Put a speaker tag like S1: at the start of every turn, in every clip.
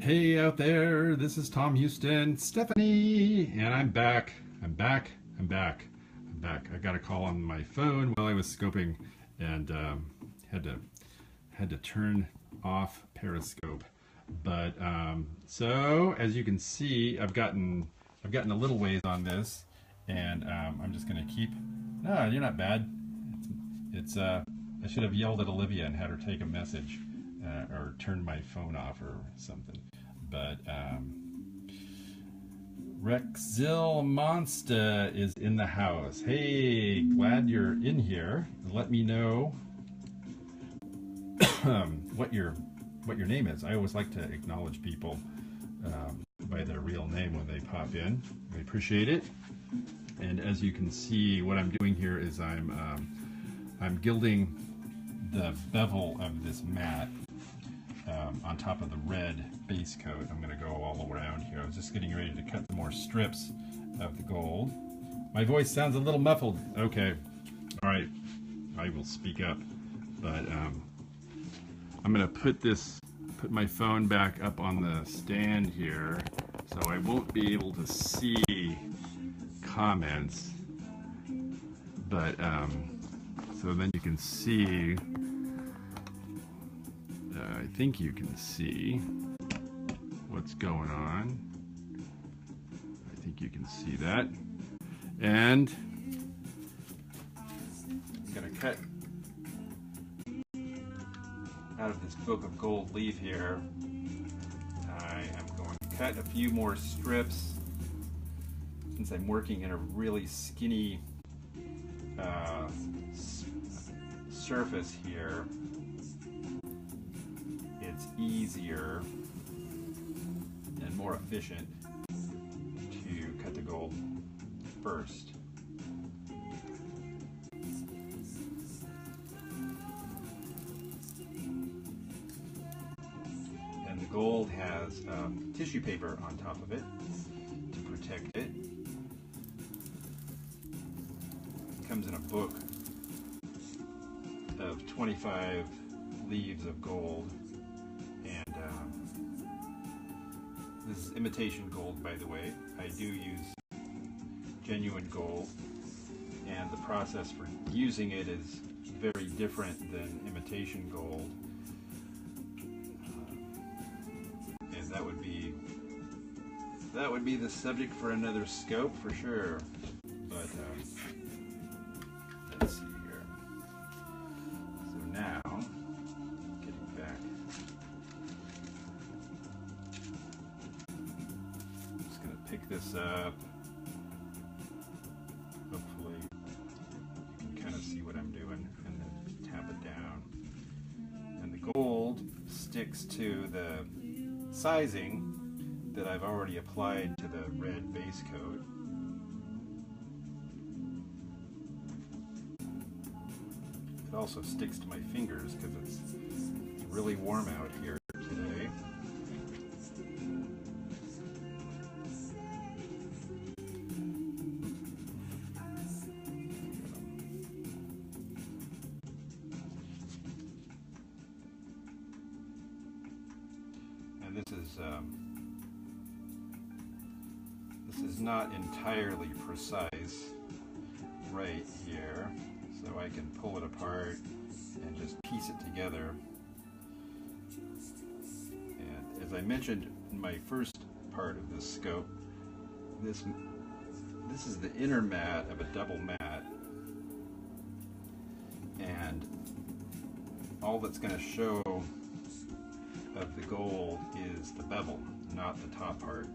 S1: Hey out there, this is Tom Houston, Stephanie, and I'm back. I'm back. I got a call on my phone while I was scoping, and had to turn off Periscope. But so as you can see, I've gotten a little ways on this, and I'm just gonna keep. No, you're not bad. It's I should have yelled at Olivia and had her take a message, or turned my phone off or something. But Rexil Monster is in the house. Hey, glad you're in here. Let me know what your name is. I always like to acknowledge people by their real name when they pop in. I appreciate it. And as you can see, what I'm doing here is I'm gilding the bevel of this mat on top of the red base coat. I'm going to go all around here. I was just getting ready to cut some more strips of the gold. My voice sounds a little muffled. Okay, all right, I will speak up. But I'm going to put my phone back up on the stand here, so I won't be able to see comments. But so then you can see. I think you can see what's going on. I think you can see that. And I'm going to cut out of this book of gold leaf here. I am going to cut a few more strips since I'm working in a really skinny surface here. It's easier and more efficient to cut the gold first. And the gold has tissue paper on top of it to protect it. It comes in a book of 25 leaves of gold. This is imitation gold, by the way. I do use genuine gold, and the process for using it is very different than imitation gold. And that would be the subject for another scope for sure. But let's see here. So now, getting back. Pick this up. Hopefully you can kind of see what I'm doing, and then tap it down. And the gold sticks to the sizing that I've already applied to the red base coat. It also sticks to my fingers because it's really warm out here today. This is not entirely precise right here, so I can pull it apart and just piece it together. And as I mentioned in my first part of this scope, this is the inner mat of a double mat, and all that's going to show of the gold is the bevel, not the top part.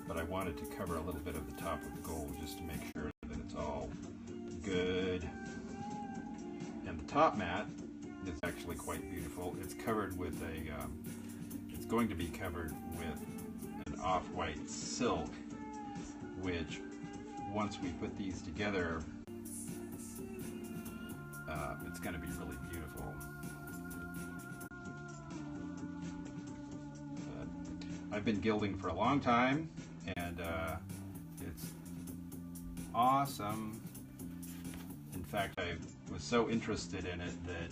S1: But I wanted to cover a little bit of the top of the gold just to make sure that it's all good. And the top mat is actually quite beautiful. It's covered with it's going to be covered with an off-white silk, which once we put these together, it's going to be really beautiful. I've been gilding for a long time, and it's awesome. In fact, I was so interested in it that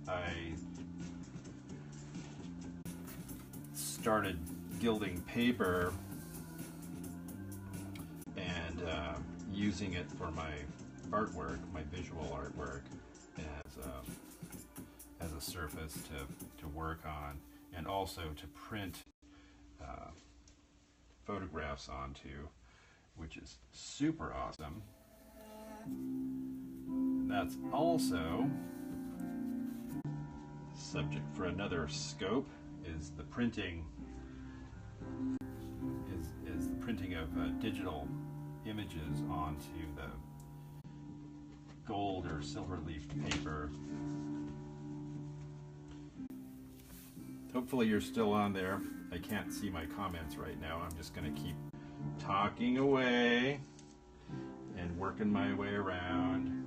S1: I started gilding paper and using it for my artwork, my visual artwork, as a surface to work on, and also to print photographs onto, which is super awesome. That's also subject for another scope, is the printing is the printing of digital images onto the gold or silver leaf paper. Hopefully you're still on there. I can't see my comments right now. I'm just going to keep talking away and working my way around.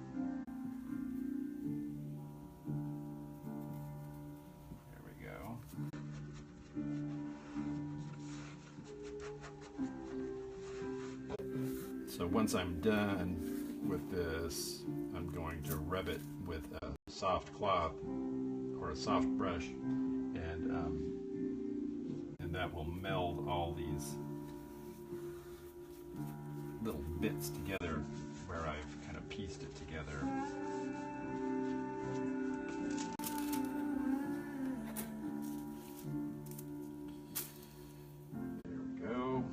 S1: There we go. So once I'm done with this, I'm going to rub it with a soft cloth or a soft brush, and that will meld all these little bits together where I've kind of pieced it together. There we go.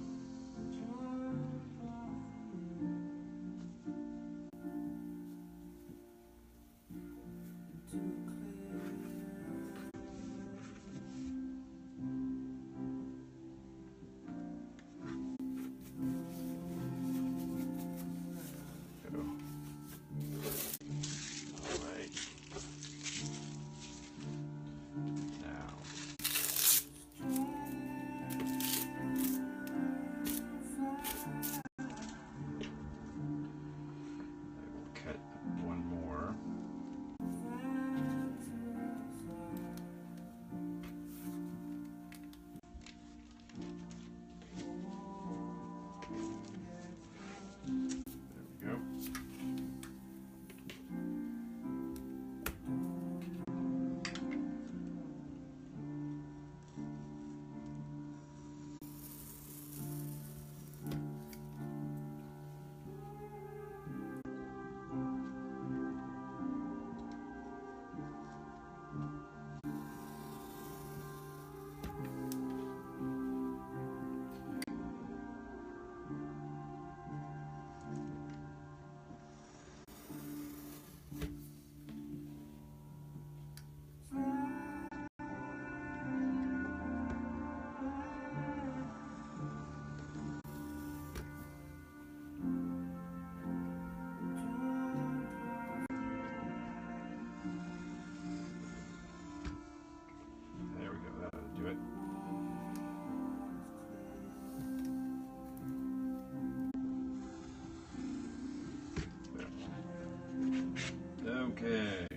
S1: Okay,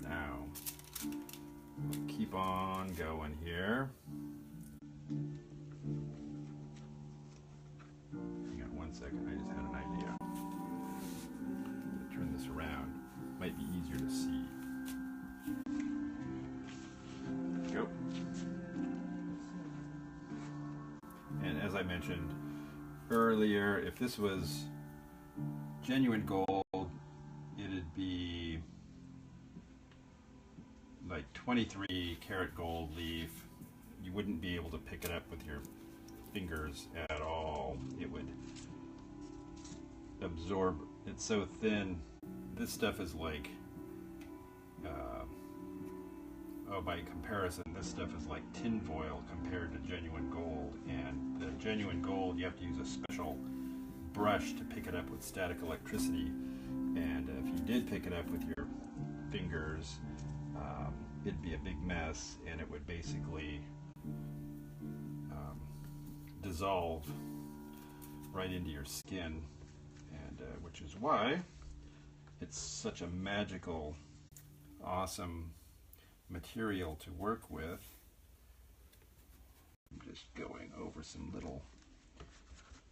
S1: now we'll keep on going here. Hang on one second, I just had an idea. Turn this around, might be easier to see. Go. And as I mentioned earlier, if this was genuine gold, it'd be like 23 karat gold leaf. You wouldn't be able to pick it up with your fingers at all. It would absorb. It's so thin. This stuff is like, by comparison, this stuff is like tin foil compared to genuine gold. And the genuine gold, you have to use a special brush to pick it up with static electricity. And if you did pick it up with your fingers, it'd be a big mess, and it would basically dissolve right into your skin, and which is why it's such a magical, awesome material to work with. I'm just going over some little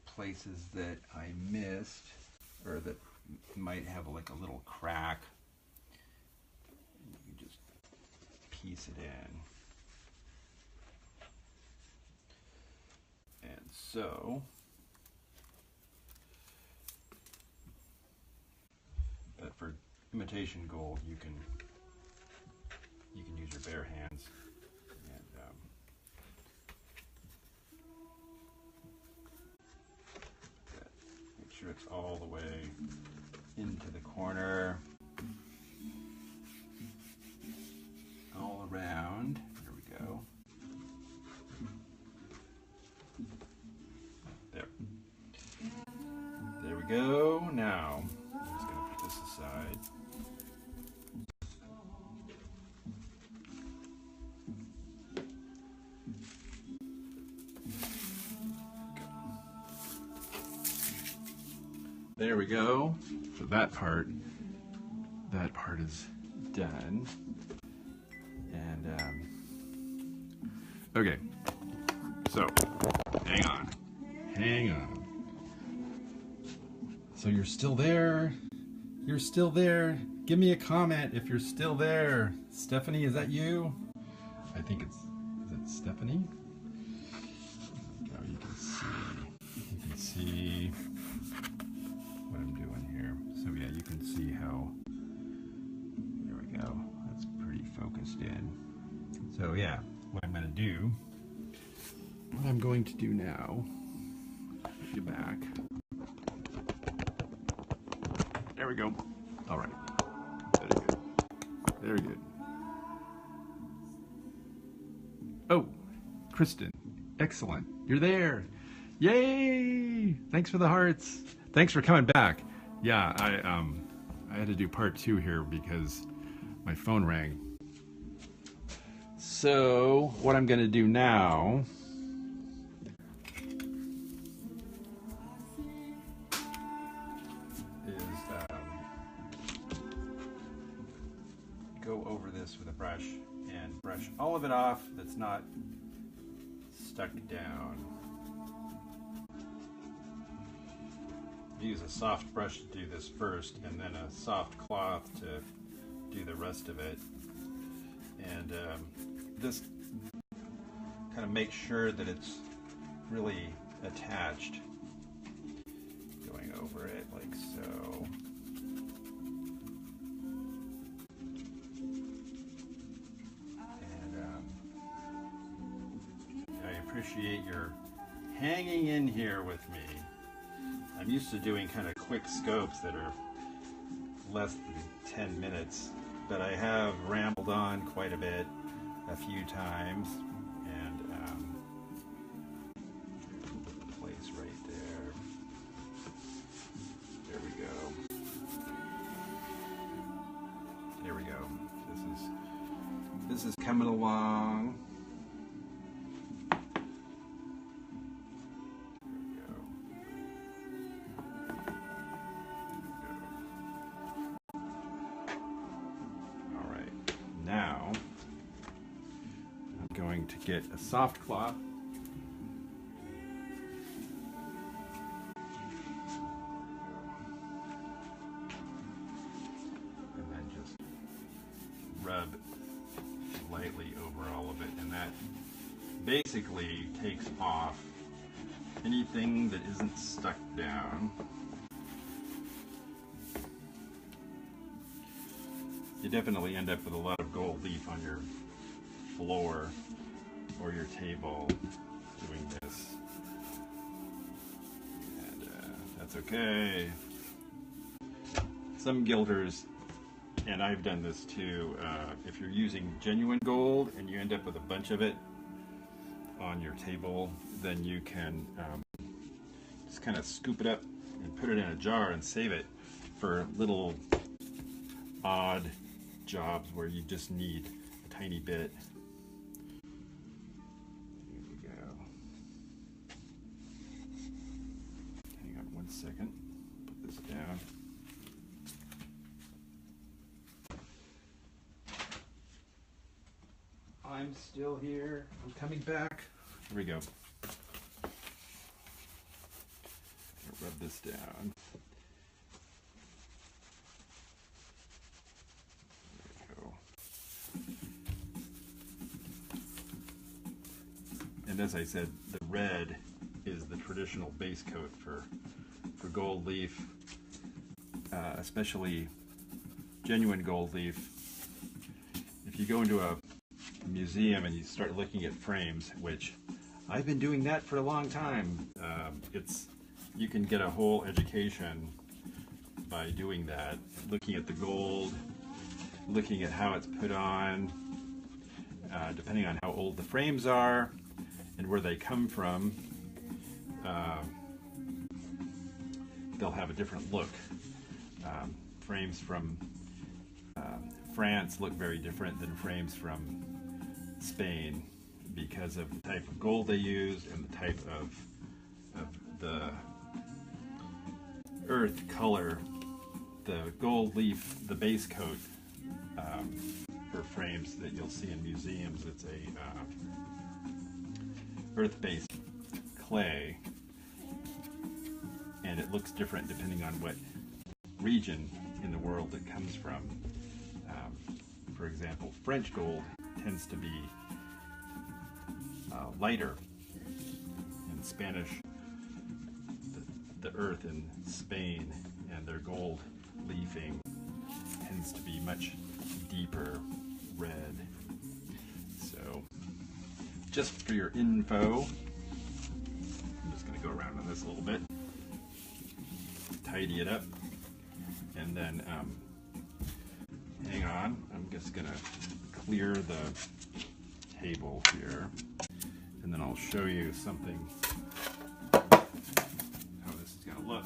S1: places that I missed, or that might have like a little crack. You can just piece it in. So, but for imitation gold, you can use your bare hands and make sure it's all the way into the corner, all around. Here we go. There we go. Now, I'm just going to put this aside. There we go. So that part is done. And, okay. So, hang on. So you're still there? You're still there? Give me a comment if you're still there. Stephanie, is that you? I think is it Stephanie? Now you can see what I'm doing here. So yeah, you can see how, there we go. That's pretty focused in. So yeah, what I'm going to do now, put you back. There we go. All right. Very good. Very good. Oh, Kristen. Excellent. You're there. Yay! Thanks for the hearts. Thanks for coming back. Yeah, I had to do part 2 here because my phone rang. So, what I'm going to do now go over this with a brush and brush all of it off that's not stuck down. Use a soft brush to do this first and then a soft cloth to do the rest of it. And this kind of makes sure that it's really attached. Going over it like so. Appreciate your hanging in here with me. I'm used to doing kind of quick scopes that are less than 10 minutes, but I have rambled on quite a bit a few times, and place right there. There we go. There we go. This is coming along. To get a soft cloth. And then just rub lightly over all of it, and that basically takes off anything that isn't stuck down. You definitely end up with a lot of gold leaf on your floor or your table doing this, and that's okay. Some gilders, and I've done this too, if you're using genuine gold and you end up with a bunch of it on your table, then you can just kind of scoop it up and put it in a jar and save it for little odd jobs where you just need a tiny bit. Second, put this down. I'm still here. I'm coming back. Here we go. Rub this down. There we go. And as I said, the red is the traditional base coat for gold leaf, especially genuine gold leaf. If you go into a museum and you start looking at frames, which I've been doing that for a long time, you can get a whole education by doing that, looking at the gold, looking at how it's put on, depending on how old the frames are and where they come from. They'll have a different look. Frames from France look very different than frames from Spain because of the type of gold they use and the type of the earth color. The gold leaf, the base coat for frames that you'll see in museums, it's a earth-based clay, and it looks different depending on what region in the world it comes from. For example, French gold tends to be lighter, and Spanish, the earth in Spain and their gold leafing tends to be much deeper red. So just for your info, I'm just going to go around on this a little bit, tidy it up, and then hang on, I'm just going to clear the table here, and then I'll show you something, how this is going to look.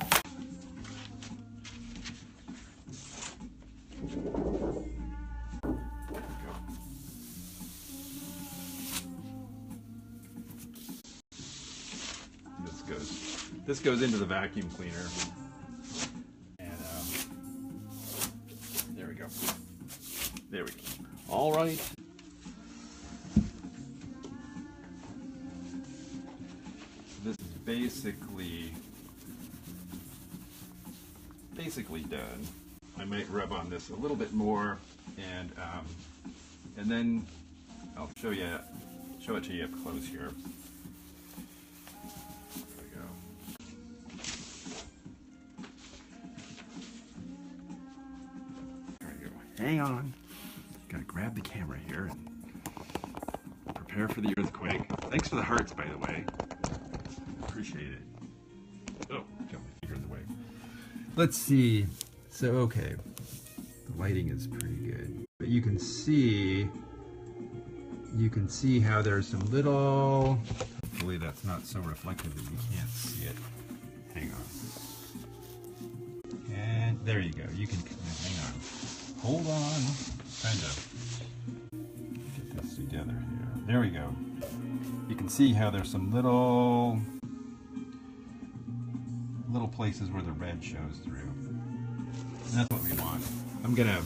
S1: This goes into the vacuum cleaner, and there we go. There we go. All right. This is basically done. I might rub on this a little bit more, and then I'll show it to you up close here. Hang on. Gotta grab the camera here and prepare for the earthquake. Thanks for the hearts, by the way. Appreciate it. Oh, got my finger in the way. Let's see. So, okay. The lighting is pretty good. But you can see how there's some little, hopefully that's not so reflective that you can't see it. Hang on. And there you go. You can, hang on. Hold on, trying to get this together here. There we go. You can see how there's some little places where the red shows through. And that's what we want. I'm gonna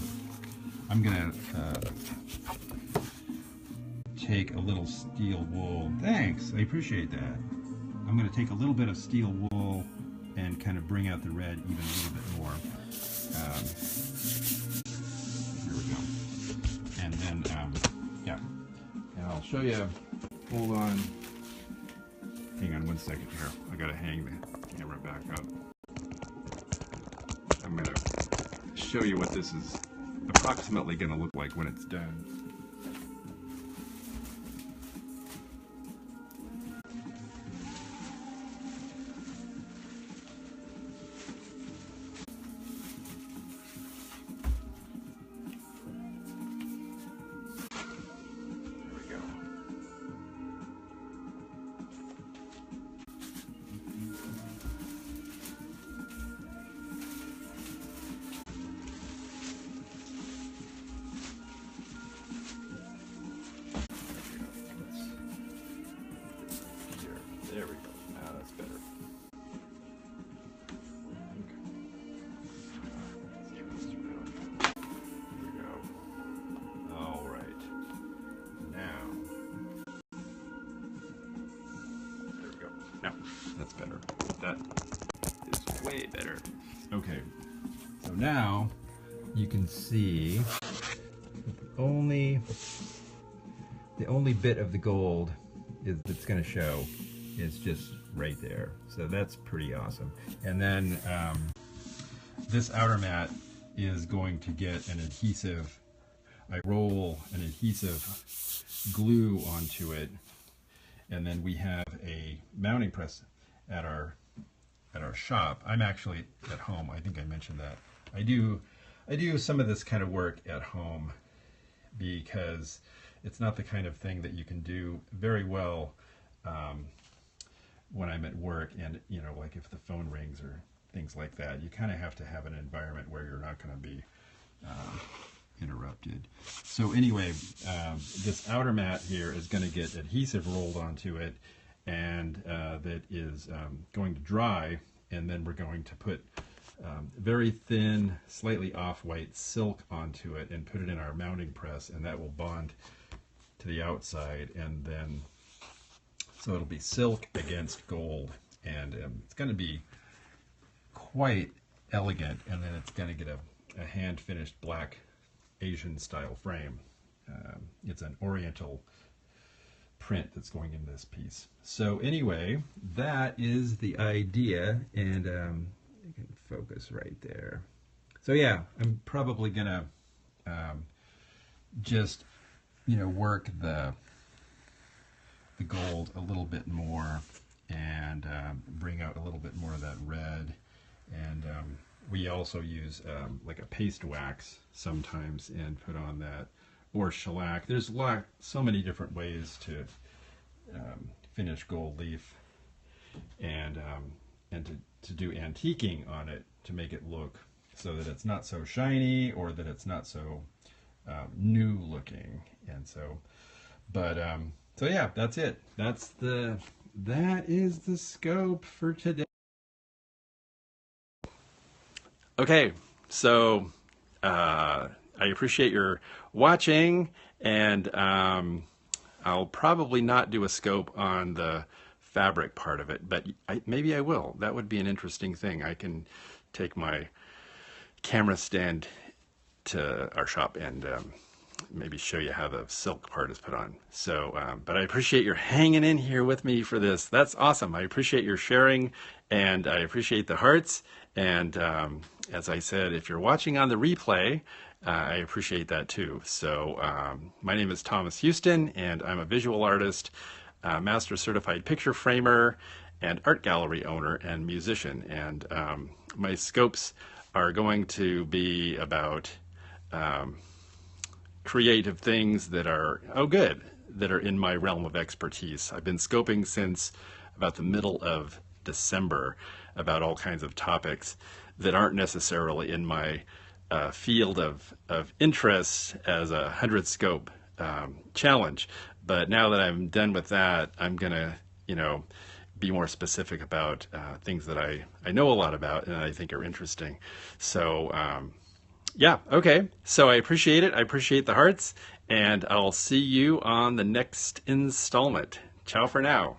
S1: take a little steel wool. Thanks, I appreciate that. I'm gonna take a little bit of steel wool and kind of bring out the red even a little bit more. And then, yeah, and I'll show you, hold on, hang on 1 second here, I gotta hang the camera back up. I'm gonna show you what this is approximately gonna look like when it's done. There we go. Now that's better. Here we go. All right. Now. There we go. Now, that's better. That is way better. Okay. So now you can see the only bit of the gold that's going to show is just right there. So that's pretty awesome. And then this outer mat is going to get an adhesive. I roll an adhesive glue onto it, and then we have a mounting press at our shop. I'm actually at home. I think I mentioned that. I do some of this kind of work at home because it's not the kind of thing that you can do very well when I'm at work, and you know, like if the phone rings or things like that, you kind of have to have an environment where you're not going to be interrupted. So anyway, this outer mat here is going to get adhesive rolled onto it, and that is going to dry, and then we're going to put very thin, slightly off-white silk onto it and put it in our mounting press, and that will bond to the outside, and then so it'll be silk against gold, and it's going to be quite elegant, and then it's going to get a hand-finished black Asian style frame. It's an oriental print that's going in this piece. So anyway, that is the idea, and you can focus right there. So yeah, I'm probably gonna just, you know, work the gold a little bit more and bring out a little bit more of that red. And we also use like a paste wax sometimes and put on that, or shellac. There's so many different ways to finish gold leaf, and to do antiquing on it to make it look so that it's not so shiny or that it's not so new looking. And so, but so yeah, that's it. That is the scope for today. Okay, so I appreciate your watching, and I'll probably not do a scope on the fabric part of it, but maybe I will. That would be an interesting thing. I can take my camera stand to our shop and maybe show you how the silk part is put on. So, but I appreciate your hanging in here with me for this. That's awesome. I appreciate your sharing, and I appreciate the hearts. And as I said, if you're watching on the replay, I appreciate that too. So my name is Thomas Houston, and I'm a visual artist, master certified picture framer, and art gallery owner and musician. And my scopes are going to be about creative things that are, that are in my realm of expertise. I've been scoping since about the middle of December about all kinds of topics that aren't necessarily in my field of interest as a 100 scope challenge. But now that I'm done with that, I'm gonna, you know, be more specific about things that I know a lot about and I think are interesting. So yeah, okay. So I appreciate it. I appreciate the hearts, and I'll see you on the next installment. Ciao for now.